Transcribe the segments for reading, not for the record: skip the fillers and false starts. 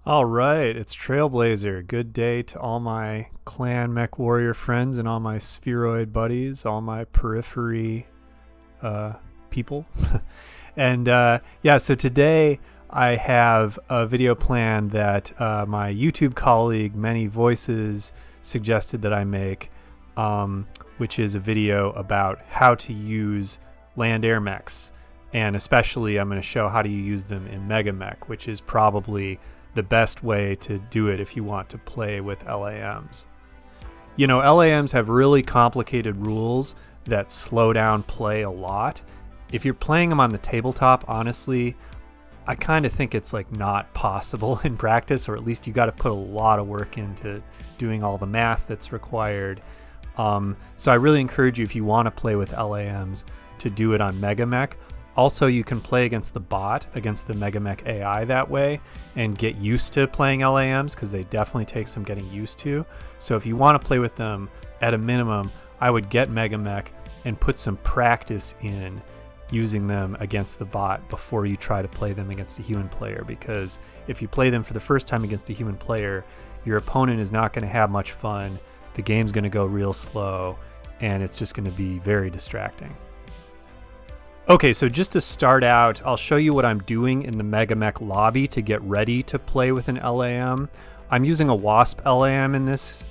All right, it's Trailblazer. Good day to all my clan mech warrior friends and all my spheroid buddies, all my periphery uh, people. So today I have a video plan that my YouTube colleague, Many Voices, suggested that I make, which is a video about how to use land air mechs. And especially I'm going to show how to use them in Mega Mech, which is probably the best way to do it if you want to play with LAMs. You know, LAMs have really complicated rules that slow down play a lot. If you're playing them on the tabletop, honestly, I kind of think it's like not possible in practice, or at least you got to put a lot of work into doing all the math that's required. So I really encourage you, if you want to play with LAMs, to do it on Mega Mech. Also, you can play against the bot, against the Mega Mech AI that way, and get used to playing LAMs, because they definitely take some getting used to. So if you want to play with them, at a minimum, I would get Mega Mech and put some practice in using them against the bot before you try to play them against a human player, because if you play them for the first time against a human player, your opponent is not going to have much fun, the game's going to go real slow, and it's just going to be very distracting. Okay, so just to start out, I'll show you what I'm doing in the Mega Mech lobby to get ready to play with an LAM. I'm using a Wasp LAM in this,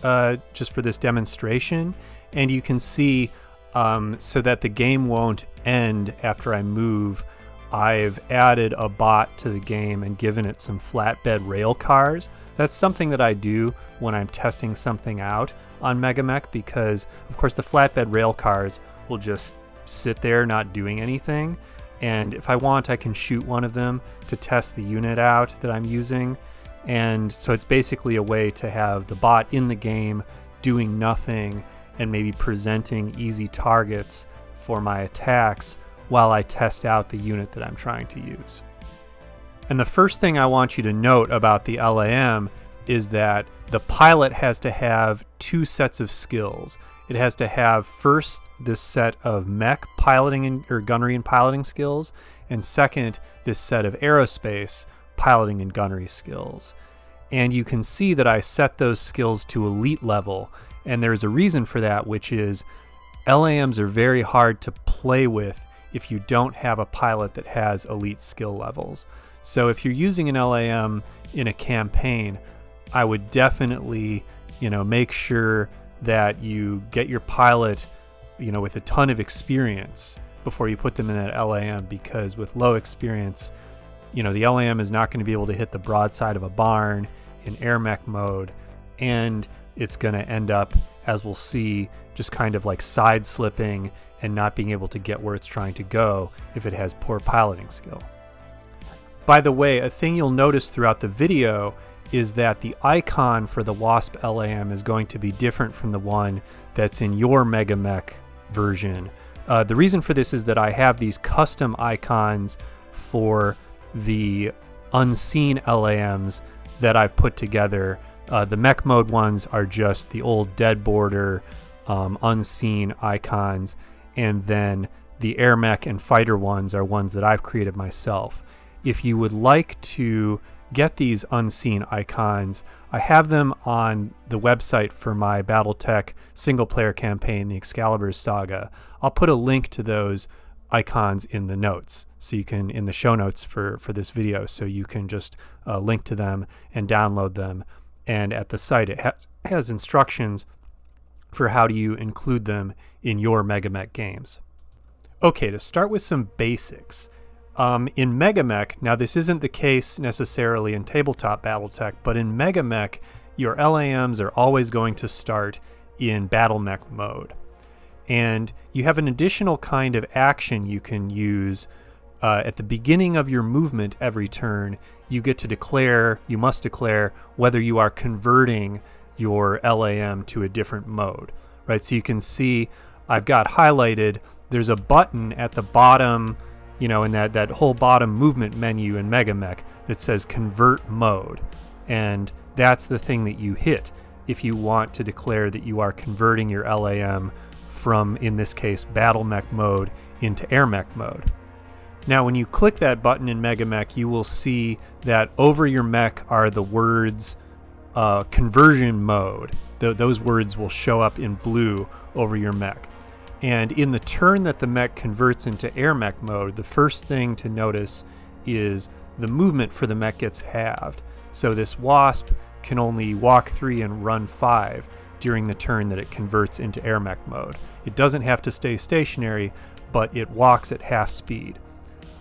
just for this demonstration, and you can see, so that the game won't end after I move, I've added a bot to the game and given it some flatbed rail cars. That's something that I do when I'm testing something out on Mega Mech, because of course the flatbed rail cars will just sit there not doing anything, and if I want, I can shoot one of them to test the unit out that I'm using. And so it's basically a way to have the bot in the game doing nothing and maybe presenting easy targets for my attacks while I test out the unit that I'm trying to use. And the first thing I want you to note about the LAM is that the pilot has to have two sets of skills. It has to have first this set of mech piloting or gunnery and piloting skills, and second this set of aerospace piloting and gunnery skills. And you can see that I set those skills to elite level, and there's a reason for that, which is LAMs are very hard to play with if you don't have a pilot that has elite skill levels. So if you're using an LAM in a campaign, I would definitely, make sure that you get your pilot, with a ton of experience before you put them in that LAM, because with low experience, the LAM is not going to be able to hit the broadside of a barn in Airmech mode, and it's going to end up, as we'll see, just kind of like side slipping and not being able to get where it's trying to go if it has poor piloting skill. By the way, a thing you'll notice throughout the video is that the icon for the Wasp LAM is going to be different from the one that's in your Mega Mech version. The reason for this is that I have these custom icons for the unseen LAMs that I've put together. The mech mode ones are just the old dead border unseen icons, and then the Airmech and fighter ones are ones that I've created myself. If you would like to get these unseen icons, I have them on the website for my BattleTech single-player campaign, the Excalibur Saga. I'll put a link to those icons in the notes, so you can, in the show notes for this video, so you can just link to them and download them. And at the site, it has instructions for how do you include them in your Mega Mech games. Okay, to start with some basics. In Mega Mech, now this isn't the case necessarily in tabletop BattleTech, but in Mega Mech, your LAMs are always going to start in Battle Mech mode. And you have an additional kind of action you can use at the beginning of your movement every turn. You must declare whether you are converting your LAM to a different mode, right? So you can see I've got highlighted, there's a button at the bottom, in that whole bottom movement menu in Mega Mech that says convert mode. And that's the thing that you hit if you want to declare that you are converting your LAM from, in this case, Battle Mech mode into Airmech mode. Now, when you click that button in MegaMech, you will see that over your mech are the words conversion mode. Those words will show up in blue over your mech. And in the turn that the mech converts into Airmech mode, the first thing to notice is the movement for the mech gets halved. So this Wasp can only walk 3 and run 5 during the turn that it converts into Airmech mode. It doesn't have to stay stationary, but it walks at half speed.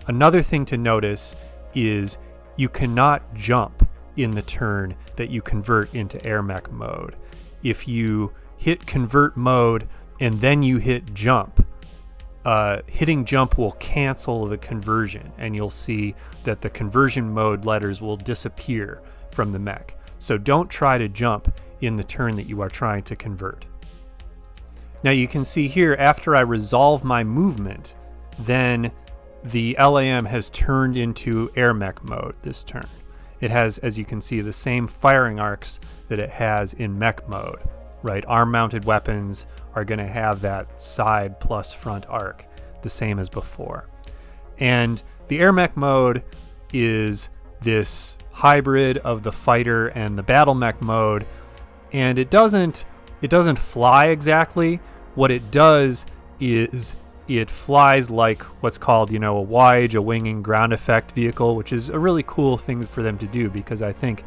Another thing to notice is you cannot jump in the turn that you convert into Airmech mode. If you hit convert mode and then you hit jump, hitting jump will cancel the conversion, and you'll see that the conversion mode letters will disappear from the mech. So don't try to jump in the turn that you are trying to convert. Now you can see here, after I resolve my movement, then the LAM has turned into Airmech mode this turn. It has, as you can see, the same firing arcs that it has in mech mode, right? Arm-mounted weapons are going to have that side plus front arc, the same as before. And the Airmech mode is this hybrid of the fighter and the BattleMech mode, and it doesn't fly exactly. What it does is it flies like what's called, a WIGE, a winging ground effect vehicle, which is a really cool thing for them to do, because I think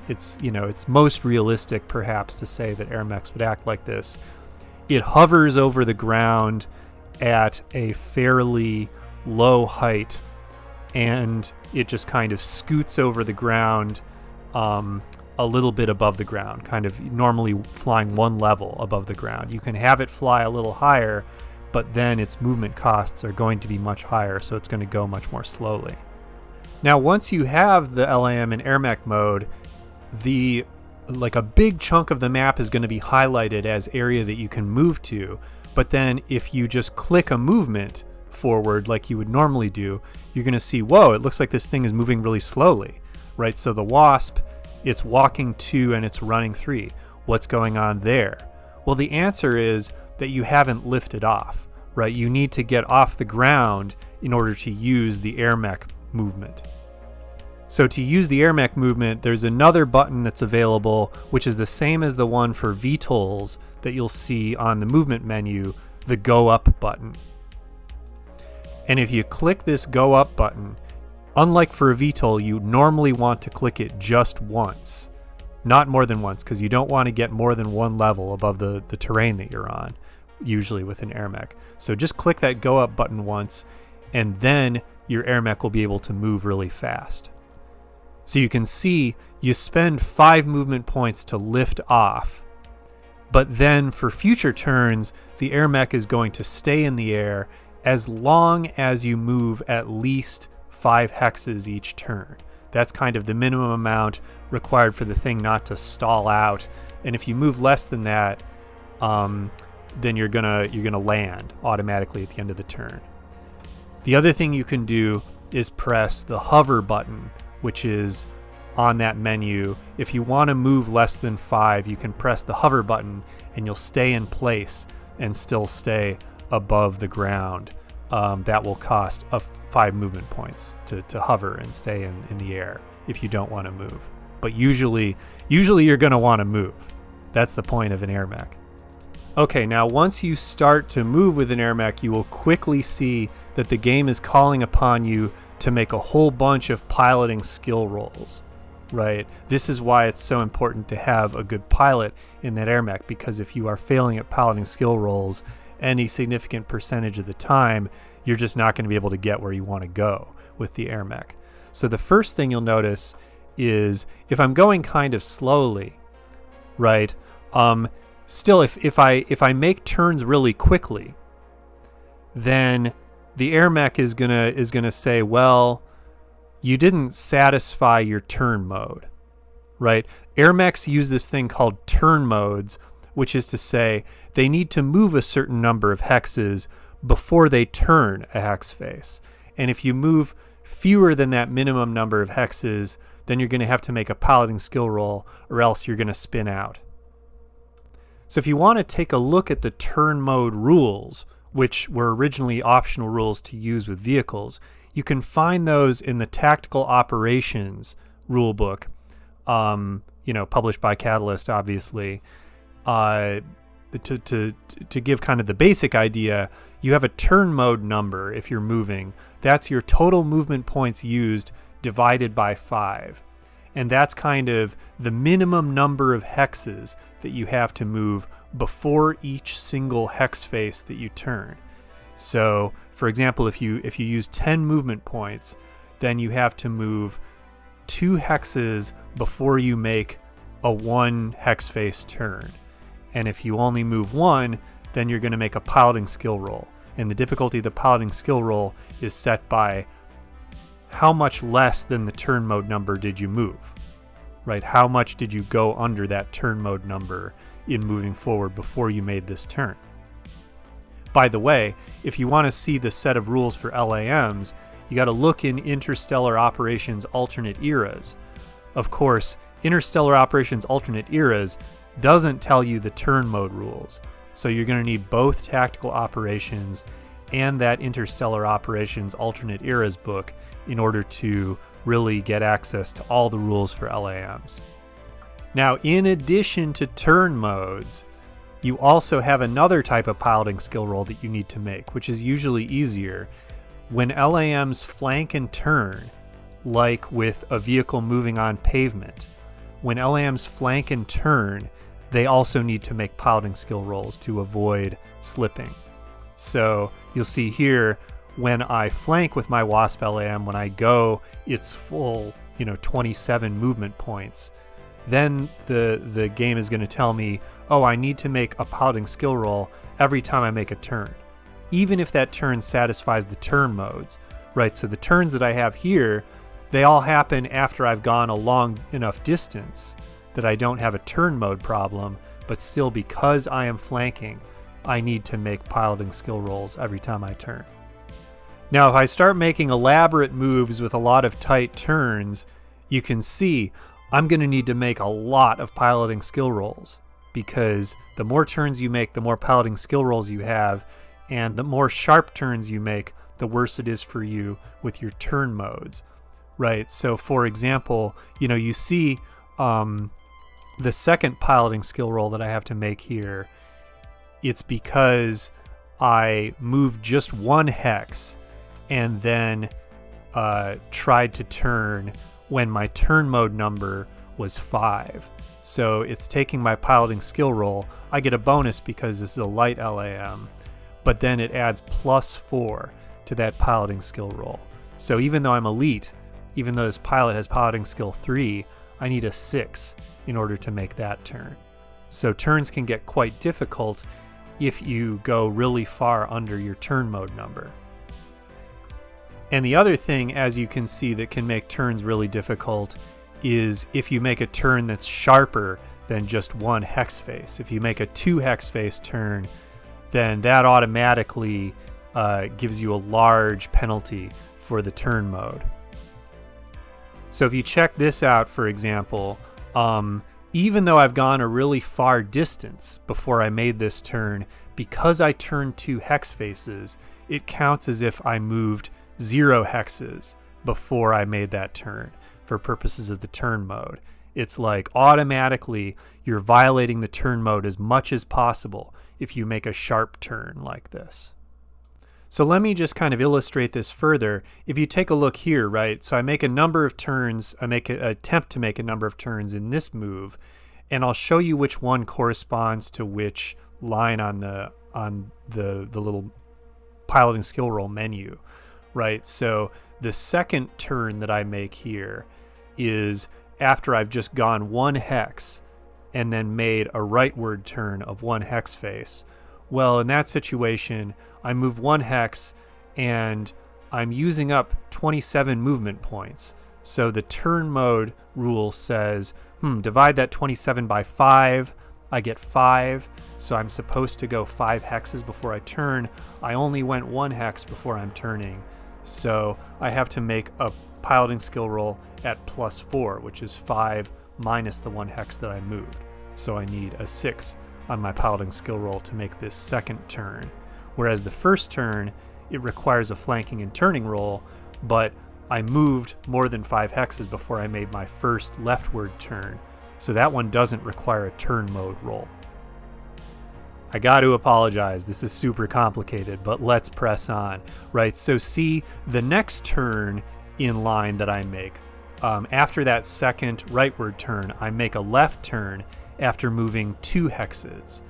it's most realistic perhaps to say that Airmechs would act like this. It hovers over the ground at a fairly low height, and it just kind of scoots over the ground a little bit above the ground, kind of normally flying one level above the ground. You can have it fly a little higher, but then its movement costs are going to be much higher, so it's going to go much more slowly. Now, once you have the LAM in Airmech mode, a big chunk of the map is going to be highlighted as area that you can move to, but then if you just click a movement forward like you would normally do, you're going to see, whoa, it looks like this thing is moving really slowly, right? So the Wasp, it's walking 2 and it's running 3. What's going on there? Well, the answer is that you haven't lifted off, right? You need to get off the ground in order to use the Airmech movement. So to use the Airmech movement, there's another button that's available, which is the same as the one for VTOLs that you'll see on the movement menu, the Go Up button. And if you click this Go Up button, unlike for a VTOL, you normally want to click it just once, not more than once, because you don't want to get more than one level above the terrain that you're on, usually with an Airmech. So just click that Go Up button once, and then your Airmech will be able to move really fast. So you can see you spend 5 movement points to lift off, but then for future turns, the Airmech is going to stay in the air as long as you move at least 5 hexes each turn. That's kind of the minimum amount required for the thing not to stall out. And if you move less than that, then you're gonna land automatically at the end of the turn. The other thing you can do is press the hover button, which is on that menu. If you want to move less than 5, you can press the hover button and you'll stay in place and still stay above the ground. That will cost 5 movement points to hover and stay in the air if you don't want to move. But usually you're going to want to move. That's the point of an Airmech. Okay, now once you start to move with an Airmech, you will quickly see that the game is calling upon you to make a whole bunch of piloting skill rolls, right? This is why it's so important to have a good pilot in that Airmech, because if you are failing at piloting skill rolls any significant percentage of the time, you're just not going to be able to get where you want to go with the Airmech. So the first thing you'll notice is if I'm going kind of slowly, right? Still, if I make turns really quickly, then the Airmech is gonna say, well, you didn't satisfy your turn mode, right? Airmechs use this thing called turn modes, which is to say they need to move a certain number of hexes before they turn a hex face. And if you move fewer than that minimum number of hexes, then you're going to have to make a piloting skill roll, or else you're going to spin out. So if you want to take a look at the turn mode rules, which were originally optional rules to use with vehicles, You can find those in the Tactical Operations rulebook, published by Catalyst, obviously. To give kind of the basic idea, you have a turn mode number if you're moving. That's your total movement points used divided by 5. And that's kind of the minimum number of hexes that you have to move before each single hex face that you turn. So, for example, if you use 10 movement points, then you have to move 2 hexes before you make a 1 hex face turn. And if you only move 1, then you're going to make a piloting skill roll. And the difficulty of the piloting skill roll is set by how much less than the turn mode number did you move, right? How much did you go under that turn mode number in moving forward before you made this turn? By the way, if you want to see the set of rules for LAMs, you got to look in Interstellar Operations Alternate Eras. Of course, Interstellar Operations Alternate Eras doesn't tell you the turn mode rules. So you're going to need both Tactical Operations and that Interstellar Operations Alternate Eras book in order to really get access to all the rules for LAMs. Now, in addition to turn modes, you also have another type of piloting skill roll that you need to make, which is usually easier. When LAMs flank and turn, like with a vehicle moving on pavement, when LAMs flank and turn, they also need to make piloting skill rolls to avoid slipping. So you'll see here, when I flank with my WASP LAM, when I go its full 27 movement points, then the game is going to tell me, oh, I need to make a piloting skill roll every time I make a turn, even if that turn satisfies the turn modes, right? So the turns that I have here, they all happen after I've gone a long enough distance that I don't have a turn mode problem, but still, because I am flanking, I need to make piloting skill rolls every time I turn. Now, if I start making elaborate moves with a lot of tight turns, you can see I'm going to need to make a lot of piloting skill rolls, because the more turns you make, the more piloting skill rolls you have, and the more sharp turns you make, the worse it is for you with your turn modes, right? So, for example, you see the second piloting skill roll that I have to make here. It's because I moved just 1 hex and then tried to turn when my turn mode number was 5. So it's taking my piloting skill roll. I get a bonus because this is a light LAM, but then it adds +4 to that piloting skill roll. So even though I'm elite, even though this pilot has piloting skill 3, I need a 6 in order to make that turn. So turns can get quite difficult if you go really far under your turn mode number. And the other thing, as you can see, that can make turns really difficult is if you make a turn that's sharper than just 1 hex face. If you make a 2 hex face turn, then that automatically gives you a large penalty for the turn mode. So if you check this out, for example, even though I've gone a really far distance before I made this turn, because I turned 2 hex faces, it counts as if I moved 0 hexes before I made that turn for purposes of the turn mode. It's like automatically you're violating the turn mode as much as possible if you make a sharp turn like this. So let me just kind of illustrate this further. If you take a look here, right, so I make a number of turns, I make an attempt to make a number of turns in this move, and I'll show you which one corresponds to which line on the little piloting skill roll menu, right? So the second turn that I make here is after I've just gone 1 hex and then made a rightward turn of 1 hex face. Well, in that situation, I move 1 hex and I'm using up 27 movement points. So the turn mode rule says, divide that 27 by 5. I get 5. So I'm supposed to go 5 hexes before I turn. I only went 1 hex before I'm turning. So I have to make a piloting skill roll at +4, which is 5 minus the 1 hex that I moved. So I need a 6 on my piloting skill roll to make this second turn. Whereas the first turn, it requires a flanking and turning roll, but I moved more than 5 hexes before I made my first leftward turn, so that one doesn't require a turn mode roll. I got to apologize, this is super complicated, but let's press on, right? So see, the next turn in line that I make, after that second rightward turn, I make a left turn after moving 2 hexes.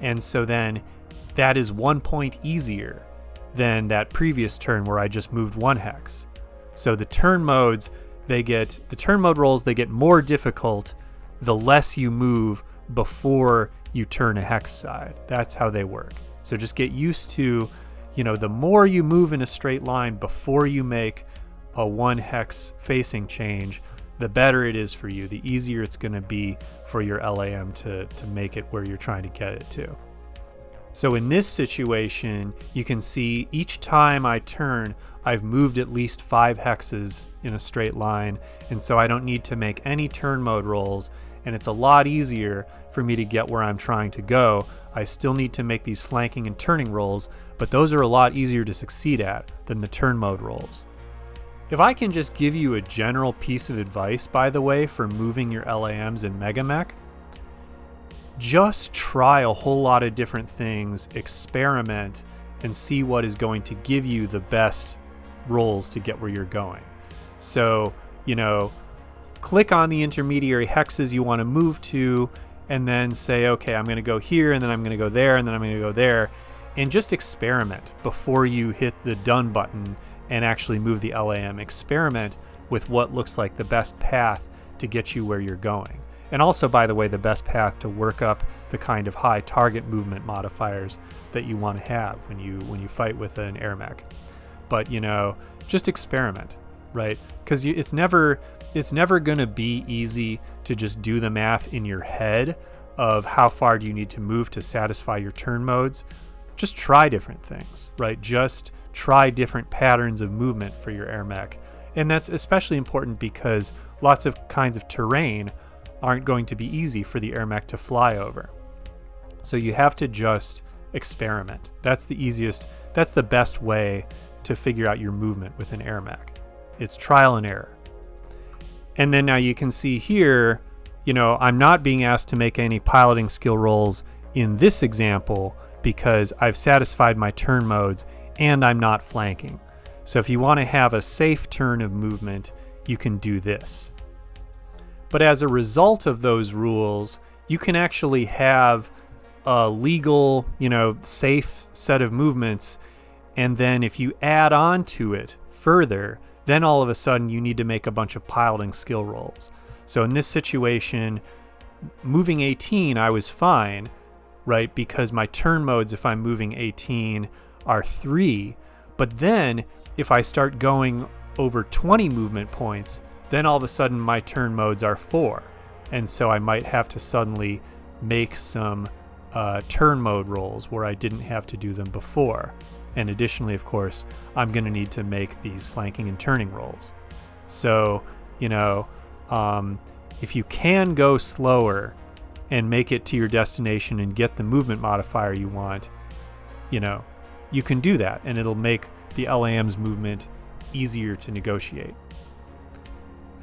And so then that is 1 point easier than that previous turn where I just moved 1 hex. So the turn modes, the turn mode rolls, they get more difficult the less you move before you turn a hex side. That's how they work. So just get used to, the more you move in a straight line before you make a 1 hex facing change, the better it is for you, the easier it's going to be for your LAM to make it where you're trying to get it to. So in this situation, you can see each time I turn, I've moved at least 5 hexes in a straight line, and so I don't need to make any turn mode rolls, and it's a lot easier for me to get where I'm trying to go. I still need to make these flanking and turning rolls, but those are a lot easier to succeed at than the turn mode rolls. If I can just give you a general piece of advice, by the way, for moving your LAMs in Mech, just try a whole lot of different things, experiment, and see what is going to give you the best rolls to get where you're going. So, click on the intermediary hexes you want to move to, and then say, okay, I'm going to go here, and then I'm going to go there, and then I'm going to go there, and just experiment before you hit the done button and actually move the LAM. Experiment with what looks like the best path to get you where you're going. And also, by the way, the best path to work up the kind of high target movement modifiers that you want to have when you fight with an Airmech. But just experiment, right? Because it's never going to be easy to just do the math in your head of how far do you need to move to satisfy your turn modes. Just try different things, right? Just try different patterns of movement for your Airmech. And that's especially important because lots of kinds of terrain aren't going to be easy for the Airmech to fly over. So you have to just experiment. That's the easiest, that's the best way to figure out your movement with an Airmech. It's trial and error. And then now you can see here, I'm not being asked to make any piloting skill rolls in this example because I've satisfied my turn modes and I'm not flanking. So if you want to have a safe turn of movement, you can do this. But as a result of those rules, you can actually have a legal, safe set of movements. And then if you add on to it further, then all of a sudden you need to make a bunch of piloting skill rolls. So in this situation, moving 18, I was fine, right? Because my turn modes, if I'm moving 18, are 3. But then if I start going over 20 movement points, then all of a sudden my turn modes are 4. And so I might have to suddenly make some turn mode rolls where I didn't have to do them before. And additionally, of course, I'm going to need to make these flanking and turning rolls. So, if you can go slower and make it to your destination and get the movement modifier you want, you can do that, and it'll make the LAM's movement easier to negotiate.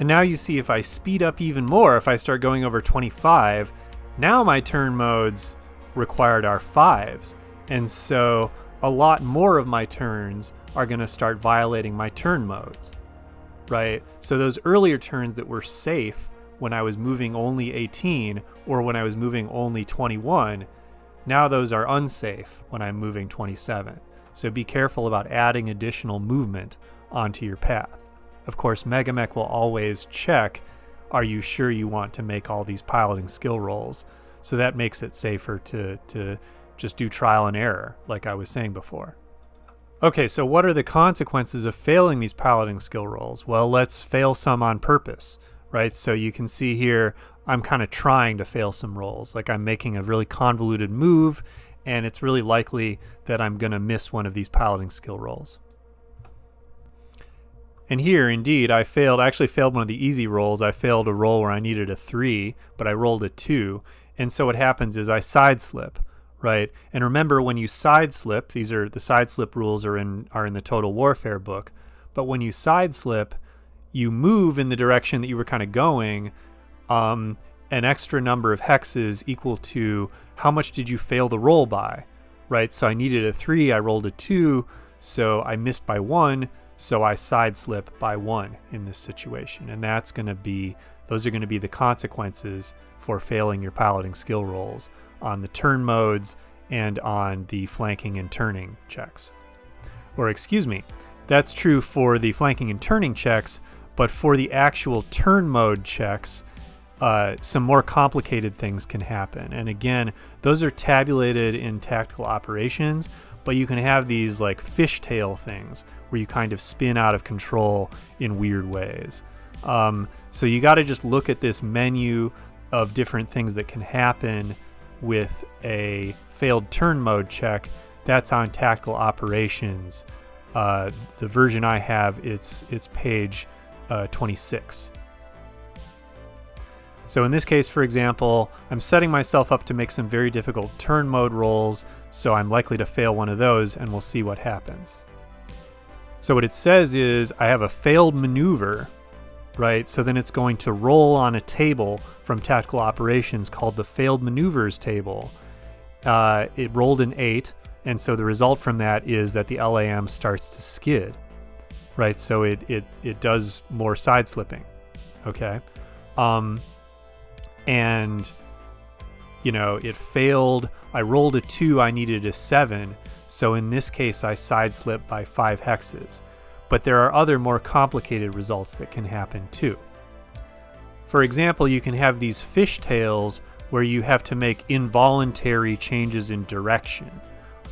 And now you see if I speed up even more, if I start going over 25, now my turn modes required are 5s. And so a lot more of my turns are going to start violating my turn modes, right? So those earlier turns that were safe when I was moving only 18 or when I was moving only 21, now those are unsafe when I'm moving 27. So be careful about adding additional movement onto your path. Of course, Mech will always check, are you sure you want to make all these piloting skill rolls? So that makes it safer to just do trial and error, like I was saying before. Okay, so what are the consequences of failing these piloting skill rolls? Well, let's fail some on purpose, right? So you can see here, I'm kind of trying to fail some rolls. Like I'm making a really convoluted move, and it's really likely that I'm going to miss one of these piloting skill rolls. And here, indeed, I actually failed one of the easy rolls. I failed a roll where I needed a 3, but I rolled a 2. And so what happens is I side slip, right? And remember, when you side slip, the side slip rules are in the Total Warfare book. But when you side slip, you move in the direction that you were kind of going, an extra number of hexes equal to how much did you fail the roll by, right? So I needed a 3, I rolled a 2, so I missed by 1, so I side slip by 1 in this situation. And those are going to be the consequences for failing your piloting skill rolls on the turn modes and on the flanking and turning checks. Or excuse me, that's true for the flanking and turning checks, but for the actual turn mode checks, some more complicated things can happen. And again, those are tabulated in tactical operations, but you can have these like fishtail things where you kind of spin out of control in weird ways. So you got to just look at this menu of different things that can happen with a failed turn mode check. That's on tactical operations. The version I have, it's page 26. So in this case, for example, I'm setting myself up to make some very difficult turn mode rolls, so I'm likely to fail one of those, and we'll see what happens. So what it says is I have a failed maneuver, right? So then it's going to roll on a table from tactical operations called the failed maneuvers table. It rolled an 8, and so the result from that is that the LAM starts to skid, right? So it does more side slipping, okay? And, you know, it failed. I rolled a 2, I needed a 7. So in this case, I side slipped by 5 hexes. But there are other more complicated results that can happen too. For example, you can have these fishtails where you have to make involuntary changes in direction,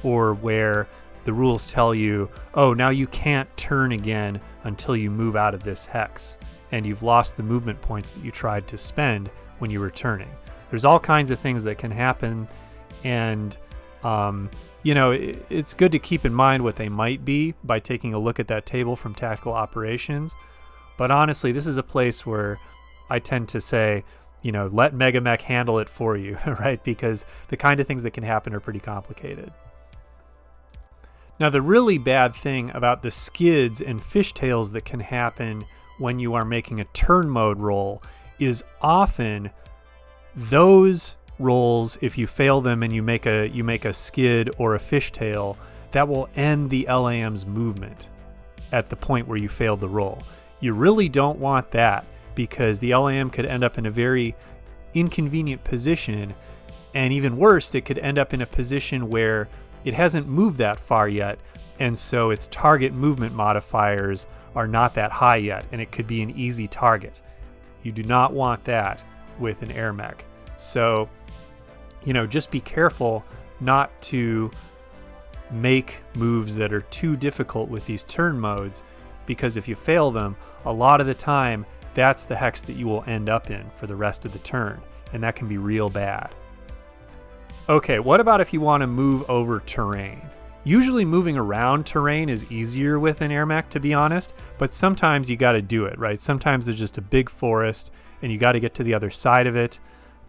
or where the rules tell you, oh, now you can't turn again until you move out of this hex, and you've lost the movement points that you tried to spend when you were turning. There's all kinds of things that can happen, and you know, it's good to keep in mind what they might be by taking a look at that table from tactical operations. But honestly, this is a place where I tend to say, you know, let Mech handle it for you, right? Because the kind of things that can happen are pretty complicated. Now, the really bad thing about the skids and fishtails that can happen when you are making a turn mode roll is often those rolls, if you fail them and you make a skid or a fishtail, that will end the LAM's movement at the point where you failed the roll. You really don't want that, because the LAM could end up in a very inconvenient position, and even worse, it could end up in a position where it hasn't moved that far yet, and so its target movement modifiers are not that high yet, and it could be an easy target. You do not want that with an Airmech. So, you know, just be careful not to make moves that are too difficult with these turn modes, because if you fail them, a lot of the time, that's the hex that you will end up in for the rest of the turn, and that can be real bad. Okay, what about if you want to move over terrain? Usually moving around terrain is easier with an Airmech, to be honest, but sometimes you got to do it, right? Sometimes there's just a big forest and you got to get to the other side of it.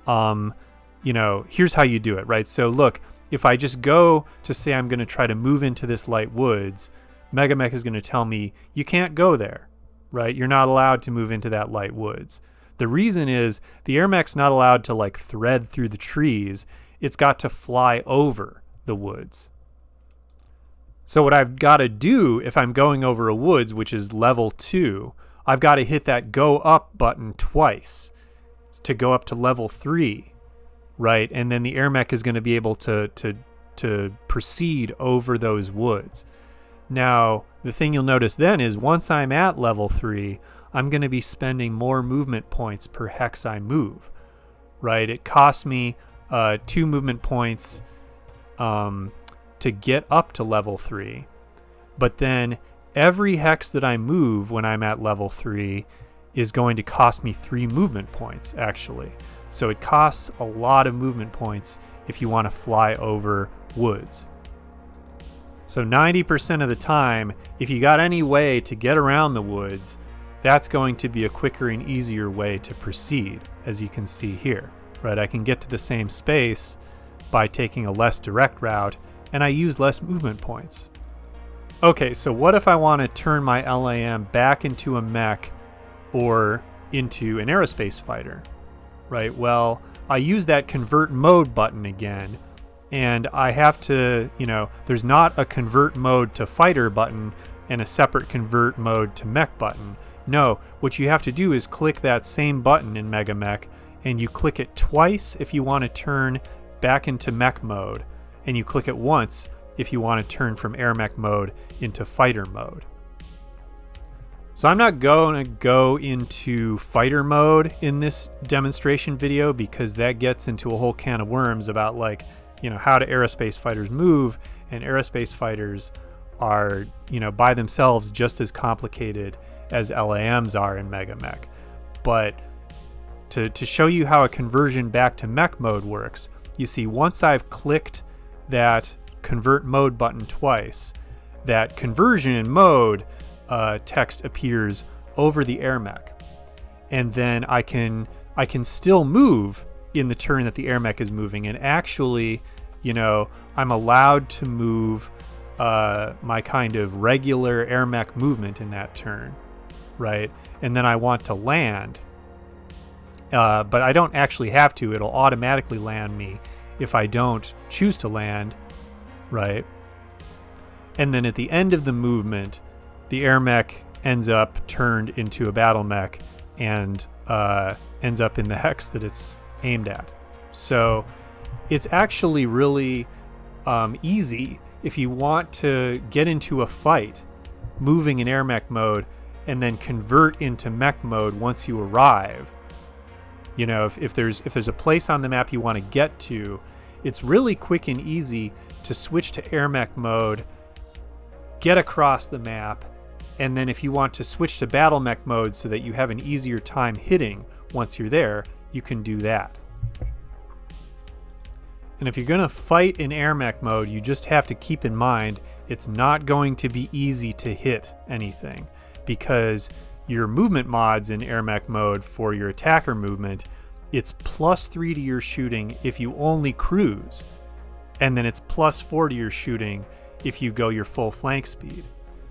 You know, here's how you do it, right? So look, if I just go to say I'm going to try to move into this light woods, Mech is going to tell me, you can't go there, right? You're not allowed to move into that light woods. The reason is the Airmech's not allowed to like thread through the trees. It's got to fly over the woods. So what I've got to do if I'm going over a woods, which is level 2, I've got to hit that go up button twice to go up to level 3, right? And then the Airmech is going to be able to proceed over those woods. Now, the thing you'll notice then is once I'm at level 3, I'm going to be spending more movement points per hex I move, right? It costs me 2 movement points to get up to level 3, but then every hex that I move when I'm at level 3 is going to cost me 3 movement points, actually. So it costs a lot of movement points if you want to fly over woods. So 90% of the time, if you got any way to get around the woods, that's going to be a quicker and easier way to proceed, as you can see here, right? I can get to the same space by taking a less direct route, and I use less movement points. Okay, so what if I want to turn my LAM back into a mech or into an aerospace fighter, right? Well, I use that convert mode button again, and I have to, there's not a convert mode to fighter button and a separate convert mode to mech button. No, what you have to do is click that same button in Mega Mech, and you click it twice if you want to turn back into mech mode, and you click it once if you want to turn from Airmech mode into fighter mode. So I'm not going to go into fighter mode in this demonstration video because that gets into a whole can of worms about how do aerospace fighters move, and aerospace fighters are, by themselves just as complicated as LAMs are in Mega Mech. But to show you how a conversion back to mech mode works, you see once I've clicked that convert mode button twice, that conversion mode text appears over the Airmech, and then I can still move in the turn that the Airmech is moving, and actually, I'm allowed to move my kind of regular Airmech movement in that turn, right? And then I want to land, but I don't actually have to. It'll automatically land me if I don't choose to land, right? And then at the end of the movement, the Airmech ends up turned into a BattleMech and ends up in the hex that it's aimed at. So it's actually really easy if you want to get into a fight moving in Airmech mode and then convert into mech mode once you arrive. If there's a place on the map you want to get to, it's really quick and easy to switch to Airmech mode, get across the map, and then if you want to switch to BattleMech mode so that you have an easier time hitting once you're there, you can do that. And if you're going to fight in Airmech mode, you just have to keep in mind it's not going to be easy to hit anything, because your movement mods in Airmech mode for your attacker movement, it's +3 to your shooting if you only cruise, and then it's +4 to your shooting if you go your full flank speed.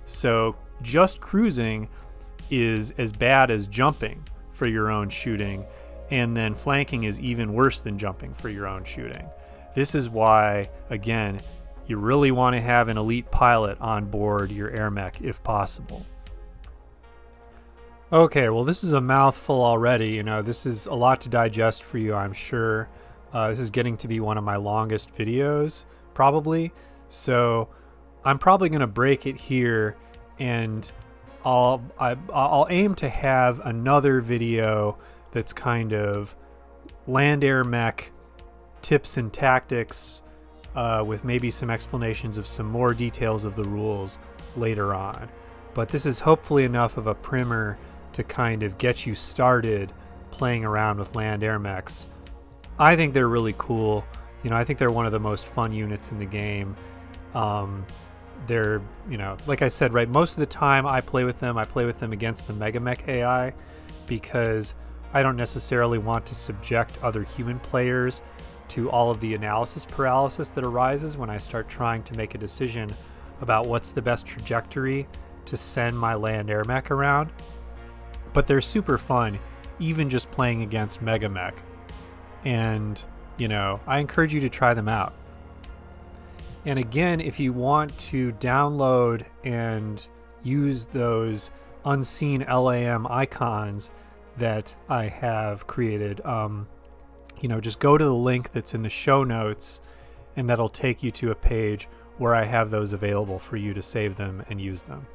So just cruising is as bad as jumping for your own shooting, and then flanking is even worse than jumping for your own shooting. This is why, again, you really want to have an elite pilot on board your Airmech if possible. Okay, well, this is a mouthful already. This is a lot to digest for you, I'm sure. This is getting to be one of my longest videos, probably. So I'm probably going to break it here, and I'll aim to have another video that's kind of land air mech tips and tactics with maybe some explanations of some more details of the rules later on. But this is hopefully enough of a primer to kind of get you started playing around with land air mechs. I think they're really cool. I think they're one of the most fun units in the game. They're, like I said, right, most of the time I play with them against the Mega Mech AI, because I don't necessarily want to subject other human players to all of the analysis paralysis that arises when I start trying to make a decision about what's the best trajectory to send my land air mech around. But they're super fun, even just playing against Mega Mech. And, I encourage you to try them out. And again, if you want to download and use those unseen LAM icons that I have created, just go to the link that's in the show notes, and that'll take you to a page where I have those available for you to save them and use them.